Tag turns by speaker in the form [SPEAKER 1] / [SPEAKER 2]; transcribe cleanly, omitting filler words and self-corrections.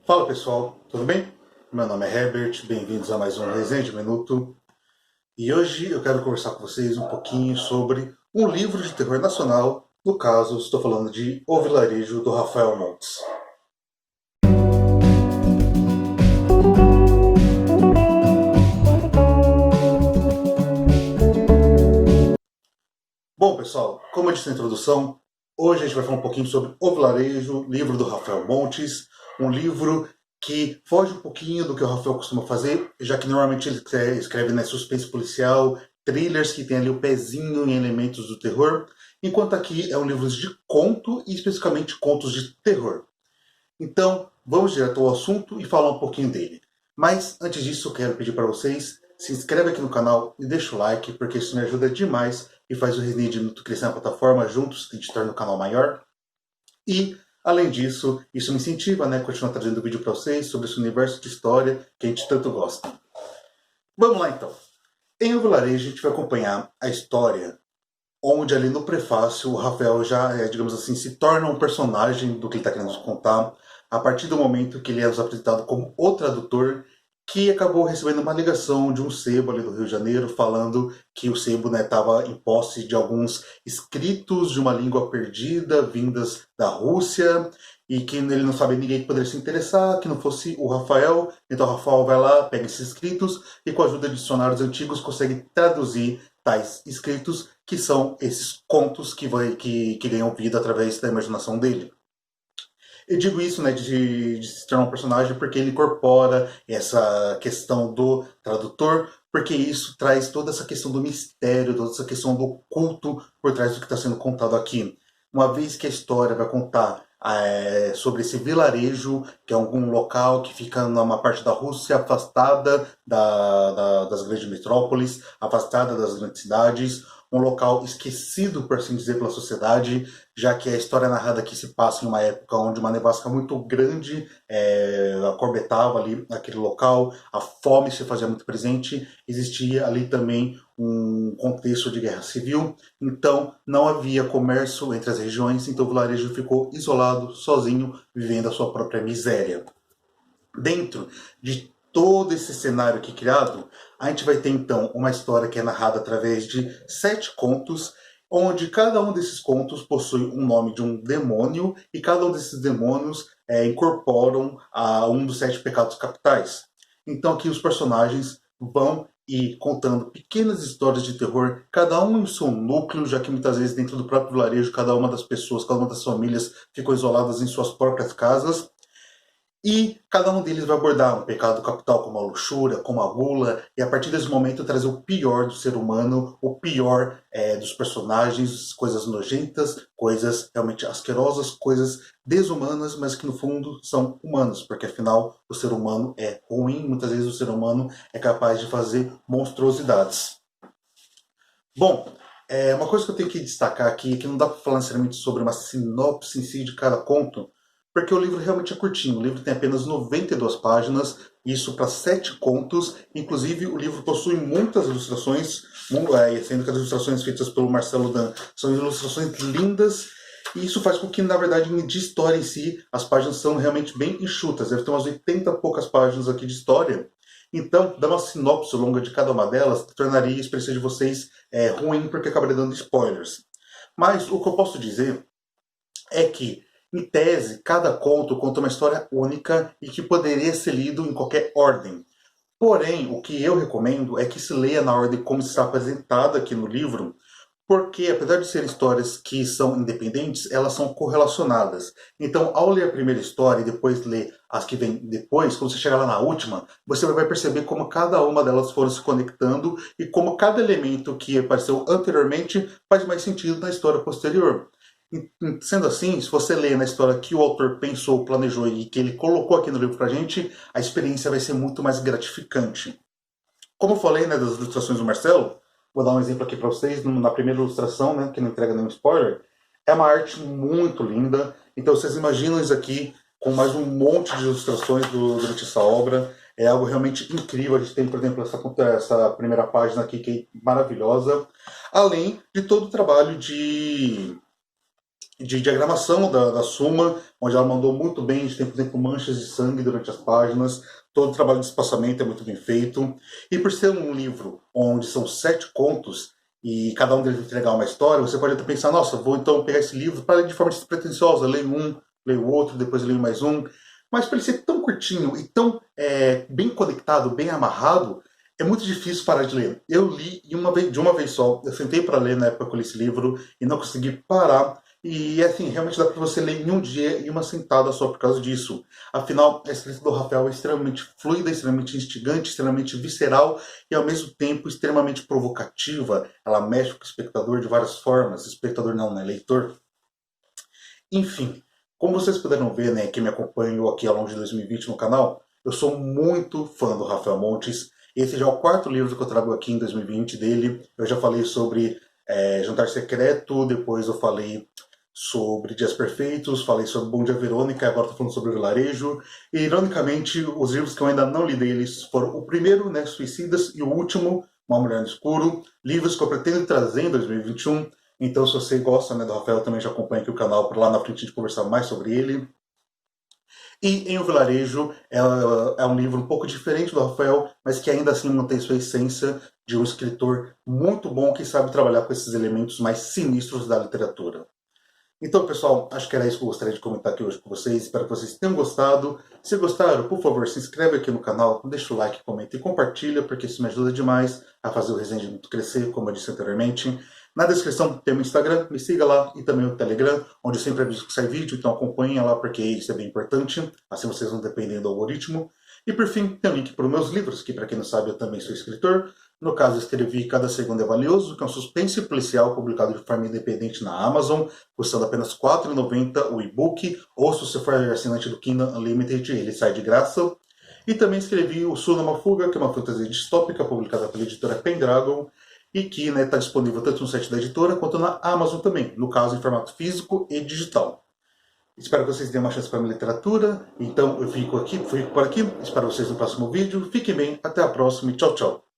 [SPEAKER 1] Fala pessoal, tudo bem? Meu nome é Herbert, bem-vindos a mais um Resenha de Minuto. E hoje eu quero conversar com vocês um pouquinho sobre um livro de terror nacional. No caso, estou falando de O Vilarejo, do Rafael Montes. Bom pessoal, como eu disse na introdução, hoje a gente vai falar um pouquinho sobre O Vilarejo, livro do Rafael Montes. Um livro que foge um pouquinho do que o Rafael costuma fazer, já que normalmente ele escreve, né, suspense policial, thrillers que tem ali o pezinho em elementos do terror, enquanto aqui é um livro de conto e especificamente contos de terror. Então, vamos direto ao assunto e falar um pouquinho dele. Mas antes disso, eu quero pedir para vocês se inscreve aqui no canal e deixa o like, porque isso me ajuda demais e faz o Resenha de Minuto crescer na plataforma juntos, que a gente torna o canal maior. E, além disso, isso me incentiva, né, a continuar trazendo vídeo para vocês sobre esse universo de história que a gente tanto gosta. Vamos lá, então. Em O Vilarejo, a gente vai acompanhar a história onde ali no prefácio o Rafael já, digamos assim, se torna um personagem do que ele está querendo nos contar, a partir do momento que ele é nos apresentado como o tradutor, que acabou recebendo uma ligação de um sebo ali do Rio de Janeiro, falando que o sebo estava em posse de alguns escritos de uma língua perdida, vindas da Rússia, e que ele não sabia ninguém que poderia se interessar, que não fosse o Rafael. Então o Rafael vai lá, pega esses escritos e com a ajuda de dicionários antigos consegue traduzir tais escritos, que são esses contos que ganham vida através da imaginação dele. Eu digo isso, né, de se tornar um personagem porque ele incorpora essa questão do tradutor, porque isso traz toda essa questão do mistério, toda essa questão do oculto por trás do que está sendo contado aqui. Uma vez que a história vai contar sobre esse vilarejo, que é algum local que fica numa parte da Rússia afastada das grandes metrópoles, afastada das grandes cidades, um local esquecido, por assim dizer, pela sociedade, já que a história narrada aqui se passa em uma época onde uma nevasca muito grande acorbetava ali aquele local, a fome se fazia muito presente, existia ali também um contexto de guerra civil, então não havia comércio entre as regiões, então o vilarejo ficou isolado, sozinho, vivendo a sua própria miséria. Dentro de todo esse cenário aqui criado, a gente vai ter então uma história que é narrada através de 7 contos, onde cada um desses contos possui um nome de um demônio e cada um desses demônios incorporam a um dos 7 pecados capitais. Então aqui os personagens vão ir contando pequenas histórias de terror, cada um em seu núcleo, já que muitas vezes dentro do próprio vilarejo, cada uma das pessoas, cada uma das famílias ficou isoladas em suas próprias casas. E cada um deles vai abordar um pecado capital como a luxúria, como a gula, e a partir desse momento trazer o pior do ser humano, o pior dos personagens, coisas nojentas, coisas realmente asquerosas, coisas desumanas, mas que no fundo são humanas, porque afinal o ser humano é ruim, muitas vezes o ser humano é capaz de fazer monstruosidades. Bom, uma coisa que eu tenho que destacar aqui é que não dá para falar necessariamente sobre uma sinopse em si de cada conto, porque o livro realmente é curtinho. O livro tem apenas 92 páginas, isso para 7 contos. Inclusive, o livro possui muitas ilustrações, sendo que as ilustrações feitas pelo Marcelo Dan são ilustrações lindas. E isso faz com que, na verdade, de história em si, as páginas são realmente bem enxutas. Deve ter umas 80 e poucas páginas aqui de história. Então, dar uma sinopse longa de cada uma delas tornaria a experiência de vocês ruim, porque acabaria dando spoilers. Mas o que eu posso dizer é que, em tese, cada conto conta uma história única e que poderia ser lido em qualquer ordem. Porém, o que eu recomendo é que se leia na ordem como está apresentada aqui no livro, porque apesar de serem histórias que são independentes, elas são correlacionadas. Então, ao ler a primeira história e depois ler as que vêm depois, quando você chegar lá na última, você vai perceber como cada uma delas foram se conectando e como cada elemento que apareceu anteriormente faz mais sentido na história posterior. Sendo assim, se você lê na história que o autor pensou, planejou e que ele colocou aqui no livro pra gente, a experiência vai ser muito mais gratificante. Como eu falei, né, das ilustrações do Marcelo, vou dar um exemplo aqui para vocês, na primeira ilustração, né, que não entrega nenhum spoiler, é uma arte muito linda, então vocês imaginam isso aqui com mais um monte de ilustrações durante essa obra, é algo realmente incrível. A gente tem, por exemplo, essa primeira página aqui que é maravilhosa, além de todo o trabalho de diagramação da Suma, onde ela mandou muito bem, de tempo em tempo manchas de sangue durante as páginas, todo o trabalho de espaçamento é muito bem feito, e por ser um livro onde são 7 contos, e cada um deles entregar uma história, você pode até pensar, nossa, vou então pegar esse livro para ler de forma despretensiosa, leio um, leio outro, depois leio mais um, mas para ele ser tão curtinho e tão bem conectado, bem amarrado, é muito difícil parar de ler. Eu li de uma vez só, eu sentei para ler na época que eu li esse livro e não consegui parar. E assim, realmente dá para você ler em um dia e uma sentada só por causa disso. Afinal, a escrita do Rafael é extremamente fluida, extremamente instigante, extremamente visceral e ao mesmo tempo extremamente provocativa. Ela mexe com o espectador de várias formas. Espectador não, né? Leitor. Enfim, como vocês puderam ver, né, que me acompanham aqui ao longo de 2020 no canal, eu sou muito fã do Rafael Montes. Esse já é o 4º livro que eu trago aqui em 2020 dele. Eu já falei sobre Jantar Secreto, depois eu falei sobre Dias Perfeitos, falei sobre Bom Dia Verônica, agora estou falando sobre o Vilarejo. E, ironicamente, os livros que eu ainda não li deles foram o primeiro, né, Suicidas, e o último, Uma Mulher no Escuro, livros que eu pretendo trazer em 2021. Então, se você gosta, né, do Rafael, também já acompanha aqui o canal, por lá na frente a gente conversar mais sobre ele. E em O Vilarejo é um livro um pouco diferente do Rafael, mas que ainda assim mantém sua essência de um escritor muito bom que sabe trabalhar com esses elementos mais sinistros da literatura. Então, pessoal, acho que era isso que eu gostaria de comentar aqui hoje com vocês. Espero que vocês tenham gostado. Se gostaram, por favor, se inscreve aqui no canal, deixa o like, comenta e compartilha, porque isso me ajuda demais a fazer o Resenha de Muito crescer, como eu disse anteriormente. Na descrição tem o meu Instagram, me siga lá, e também o Telegram, onde eu sempre aviso que sai vídeo, então acompanhem lá, porque isso é bem importante, assim vocês não dependem do algoritmo. E por fim, tem o link para os meus livros, que para quem não sabe eu também sou escritor. No caso, escrevi Cada Segundo é Valioso, que é um suspense policial publicado de forma independente na Amazon, custando apenas R$ 4,90 o e-book, ou se você for assinante do Kindle Unlimited, ele sai de graça. E também escrevi O Sul numa Fuga, que é uma fantasia distópica publicada pela editora Pendragon, e que está disponível tanto no site da editora quanto na Amazon também, no caso em formato físico e digital. Espero que vocês deem uma chance para a minha literatura, então eu fico por aqui, espero vocês no próximo vídeo, fiquem bem, até a próxima e tchau, tchau!